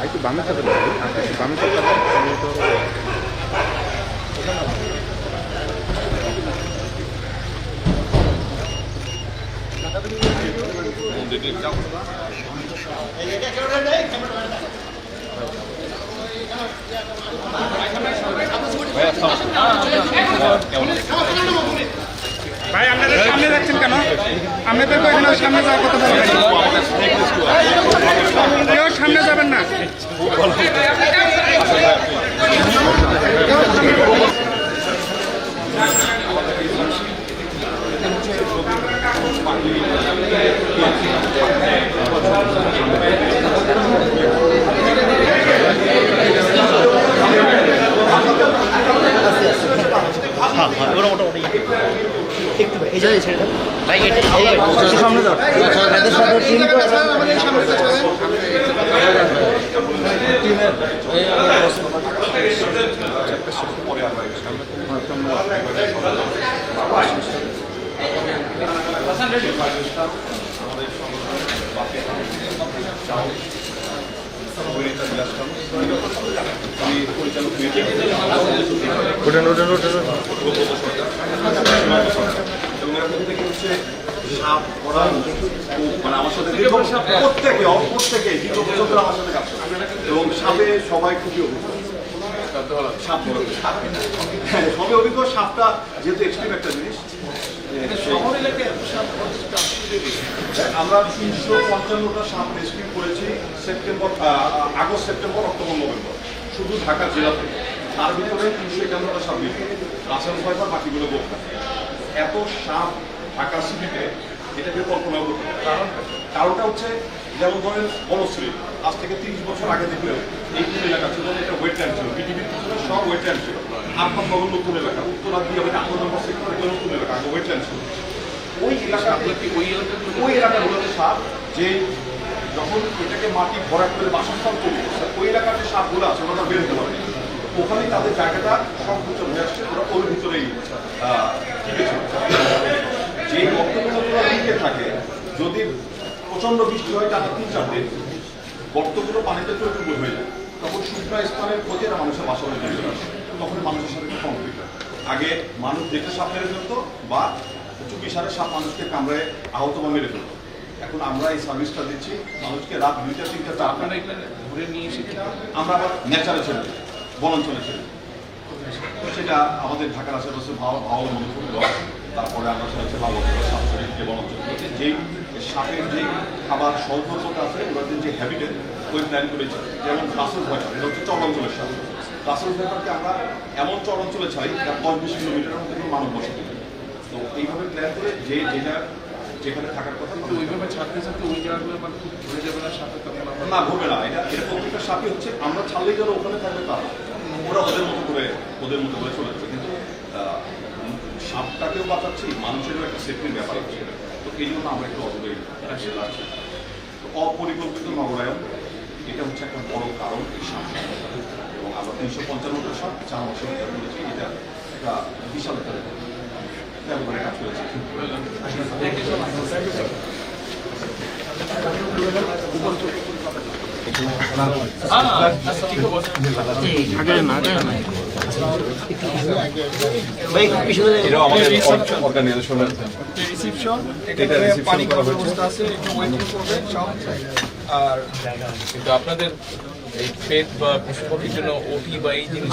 একটু বামে চাপে বামে চাপে ভাই আপনাদের সামনে যাচ্ছেন কেন? আপনাদের এখানে সামনে যাওয়ার কথা বলেন, কেউ সামনে যাবেন না। সামনে যাও। সাপ করা মানে আমার সাথে প্রত্যেকে দীর্ঘ বছর ধরে আমার সাথে কাজ করে এবং সাপে সবাই খুবই অভিজ্ঞ। সাপ সবই অভিজ্ঞ। সাপটা যেহেতু এক্সট্রিম একটা জিনিস, আমরা 355টা সাপ রেস্কিউ করেছি আগস্ট, সেপ্টেম্বর, অক্টোবর, নভেম্বর, শুধু ঢাকা জেলা থেকে। তার ভিতরে 351টা সাপ দিয়েছে রাসেল ফাইবার, বাকিগুলো বোকা। এত সাপ ঢাকা সিটিতে এটাকে কল্পনাও করতে পারে। কারণটা হচ্ছে যেমন ধরেন বনশ্রী আজ থেকে 30 বছর আগে দেখলেও এই এলাকা ছিল, এটা ওয়েটল্যান্ড ছিল, পৃথিবীর পিছনে সব ওয়েটল্যান্ড ছিল। আটপান নগর নতুন এলাকা, উত্তরা দিয়ে আমাদের 8 নম্বর সেক্টর নতুন এলাকা, আগে ওয়েটল্যান্ড ছিল। ওই এলাকাগুলোতে সাপ যে যখন এটাকে মাটি ভরাট করে বাসস্থান তৈরি করছে, ওই এলাকার যে সাপগুলো আছে ওরা বের হতে পারে, ওখানেই তাদের জায়গাটা সংকুচন হয়ে আসছে, ওরা ওর ভিতরেই যে গর্তগুলো লিখে থাকে। যদি প্রচন্ড বৃষ্টি হয় টানা 3-4 দিন, গর্তগুলো পানিতে টইটুম্বুর হয়ে যায়, তখন শুকনো স্থানের ক্ষতি এরা মানুষের বাসা হয়ে চলে আসে, তখন মানুষের সাথে কনফ্লিক্ট হয়। আগে মানুষ দেখে সাপ মেরে ফেলতো বা চুপি সারে সাপ মানুষকে কামড়ে আহত বা মেরে ফেলতো। এখন আমরা এই সার্ভিসটা দিচ্ছি মানুষকে রাত 2টা 3টা 4টা ঘুরে নিয়ে এসে আমরা আবার ন্যাচারে ছেড়ে দিই, বনাঞ্চলে ছেড়ে দিই। সেটা আমাদের ঢাকার আশেপাশে ভালো মনে করতে হয়। তারপরে আমরা সেটা যে বনাঞ্চলগুলোতে যেই সাপের যে খাবার সহজতা আছে, ওদের যে হ্যাবিটেট ওই প্ল্যান করেছি। যেমন রাসেল ভাইপার, এটা হচ্ছে চরাঞ্চলের সাপ। রাসেল ভাইপারকে আমরা এমন চরাঞ্চলে ছাড়ি যা 10-20 কিলোমিটারের মধ্যে কোনো মানুষ বসে। তো এইভাবে প্ল্যান করে যেখানে থাকার কথা ওইভাবে ছাড়তে ওই জায়গাগুলো ঘুরে যাবে না, সাপে না ঘুরবে না। এটা প্রত্যেকটা সাপই হচ্ছে আমরা ছাড়লেই যারা ওখানে থাকবে তারা ওরা ওদের মতো করে চলে যাবে। কিন্তু সাপটাকেও বাঁচাচ্ছি, মানুষেরও একটা সেফটির ব্যাপার আছে। তো এই জন্য আমরা একটু অদূরে আছি। তো অপরিকল্পিত নগরায়ন এটা হচ্ছে একটা বড় কারণ এই সাপ। এবং আমরা 355টা সাপ 4 মাসে করেছি। এটা একটা বিশাল একটা ব্যাপারে কাজ করেছি। আর কিন্তু আপনাদের এই পেট বা পশু পাখির জন্য ওটি বা এই জিনিস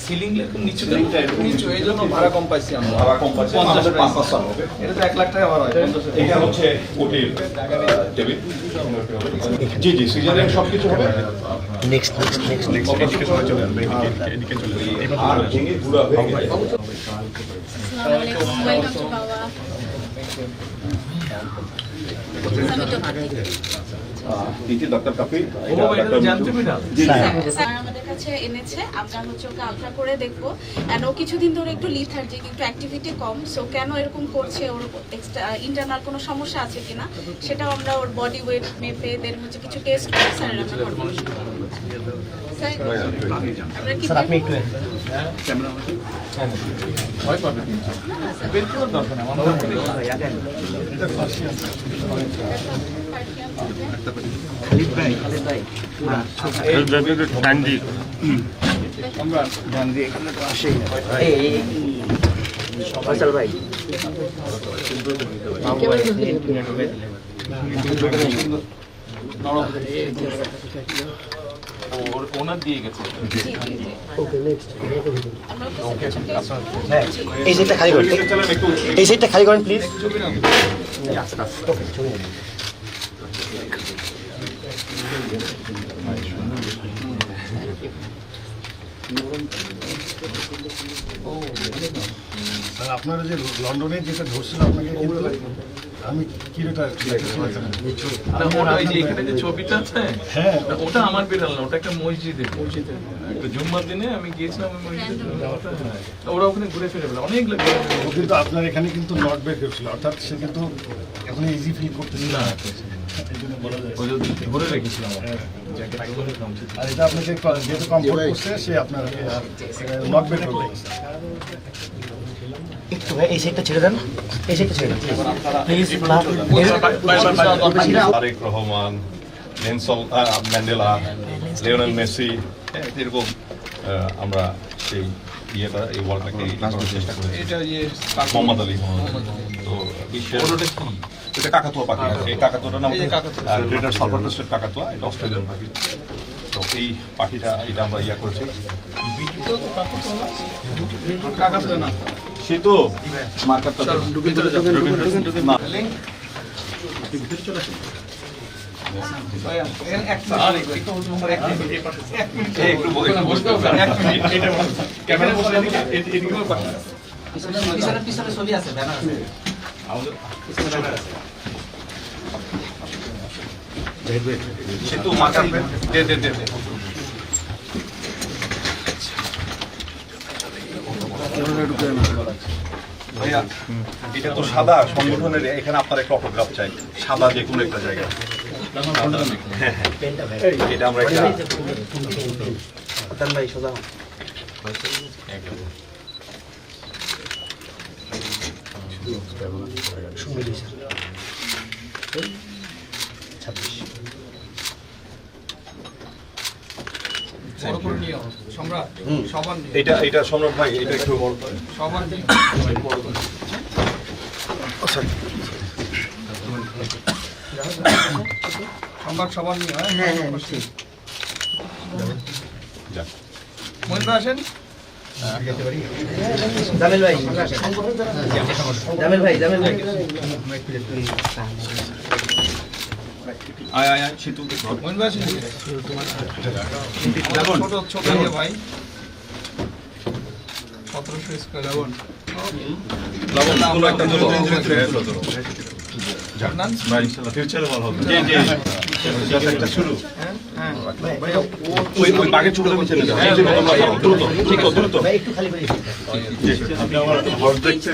সিলিং নিচু, এই জন্য ভাড়া কম পাইছি আমরা। এটা তো 1 লাখ টাকা ভাড়া হয়। এটা হচ্ছে ওটির টেবিল। জি সিজারিং সবকিছু হবে। নেক্সট আর ভেঙে গুঁড়া হয়ে গেছে। Welcome to Bawa. নীতি ডাক্তার কাফি স্যার আমাদের কাছে এনেছে, আমরা হচ্ছে ওকে আলট্রা করে দেখবো। এন্ড ও কিছুদিন ধরে একটু লিথার্জিক, একটু অ্যাক্টিভিটি কম। সো কেন এরকম করছে, ওর ইন্টারনাল কোনো সমস্যা আছে কিনা সেটাও আমরা ওর বডি ওয়েট মেপে দেন হচ্ছে কিছু টেস্ট করে স্যারের আমরা কনফার্মেশন করব। স্যার আমরা কি আপনি একটু ভয় পাবে বের করার দরকার নেই, আমার ভাই ওনার দিয়ে গেছে। এই সাইডটা খালি করেন, এই সাইডটা খালি করেন প্লিজ। আর আপনারা যে লন্ডনে যেটা ধরছিল আপনাকে কিন্তু আমি কিলোটা এখানে যে ছবিটা আছে হ্যাঁ ওটা আমার বিড়াল না, ওটা একটা মসজিদে একটা জুম্মার দিনে আমি গিয়েছিলাম ওই মসজিদে, ওরা ওখানে ঘুরে ফিরে বেলা অনেক লাগে। ও কিন্তু আপনার এখানে কিন্তু নট বের করছিল, অর্থাৎ সে কিন্তু এখন ইজি ফিল করতেছিল না, এই জন্য বলা যায়। ধরে রেখেছিলাম আর এটা আপনাকে যেহেতু কমফোর্ট করছে সে আপনাকে আর নট বের করবে। একটু ভাই এই সাইডটা ছেড়ে দেন, এই সাইডটা ছেড়ে দেন please. Tarique Rahman, Nelson Mandela, Lionel Messi, এরকম আমরা সেই ইয়েটা এই ওয়ার্ল্ডটাকে চেষ্টা করি। এটা মোহাম্মদ আলী, তো বিশ্বের এটা কাকাতুয়া পাখি, এই কাকাতুয়াটার নাম গ্রেটার সালভারক্রস্টের কাকাতুয়া, এটা অস্ট্রেলিয়ান পাখি। তো এই পাখিটা এটা আমরা ইয়া করেছি। সে তো মার্কারটা না পিছনে ছবি আছে, ব্যানার আছে। সে তো মার্কার দে ভাইয়া এটা তো সাদা সংগঠনের, এখানে আপনার একটা অটোগ্রাফ চাই, সাদা যে কোনো একটা জায়গায়। এটা আমরা একটা ভাই সোজা এটা সম্রাট ভাই, এটা একটু বড় করে। সবার নিয়ে হয়। হ্যাঁ হ্যাঁ নিশ্চয়ই। যাক। মহিলা আসেন। জামিল ভাই, জামিল ভাই, জামিল ভাই। আয় শীতু মহিলা আসেন। ছোট ইয়ে ভাই 1700 স্কয়ার লবণ। একটা শুরু ওই বাঘের চুলের নিচে চলে যাও, দ্রুত ভাই একটু খালি করে আপনি আমার হর্স দেখতে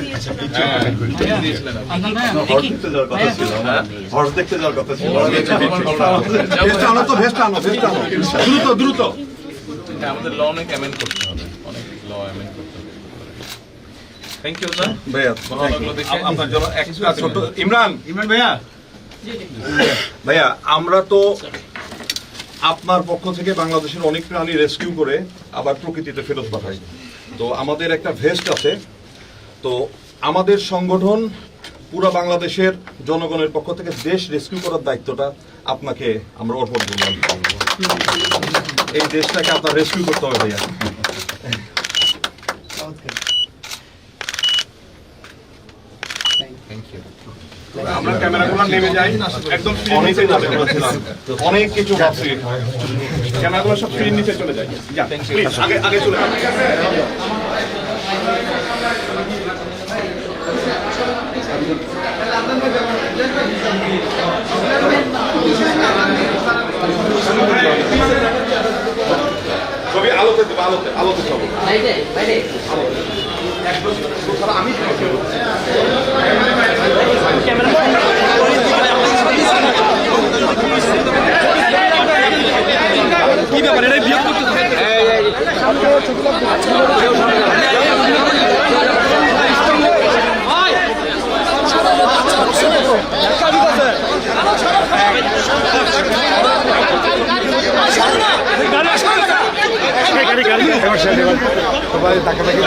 হর্স দেখতে যাওয়ার কথা ছিল। দ্রুত এটা আমাদের ল অনেক অ্যামেন্ড করতে হবে, অনেক ল অ্যামেন্ড করতে হবে। থ্যাংক ইউ স্যার ভাইয়া, ভালো লাগলো দেখে। আপনার জন্য একটা ছোট ইমরান ভাইয়া, আমরা তো আপনার পক্ষ থেকে বাংলাদেশের অনেক প্রাণী রেস্কিউ করে আবার প্রকৃতিতে ফেরত পাঠাই। তো আমাদের একটা ভেস্ট আছে, তো আমাদের সংগঠন পুরো বাংলাদেশের জনগণের পক্ষ থেকে দেশ রেস্কিউ করার দায়িত্বটা আপনাকে আমরা অর্পণ করলাম। এই দেশটাকে আপনার রেস্কিউ করতে হবে ভাইয়া। আমরা ক্যামেরাগুলো নেমে যাই, একদম অনেক কিছু ভাবছি, ক্যামেরাগুলো সব স্ক্রিন নিচে চলে যায়। আগে আগে চলে Thank you. আলোতে আলোতে সব বাইরে বাইরে একদম ছাড়া আমি কি ব্যাপার এটা বিয়োগ করতে সবাই তাকে তাকে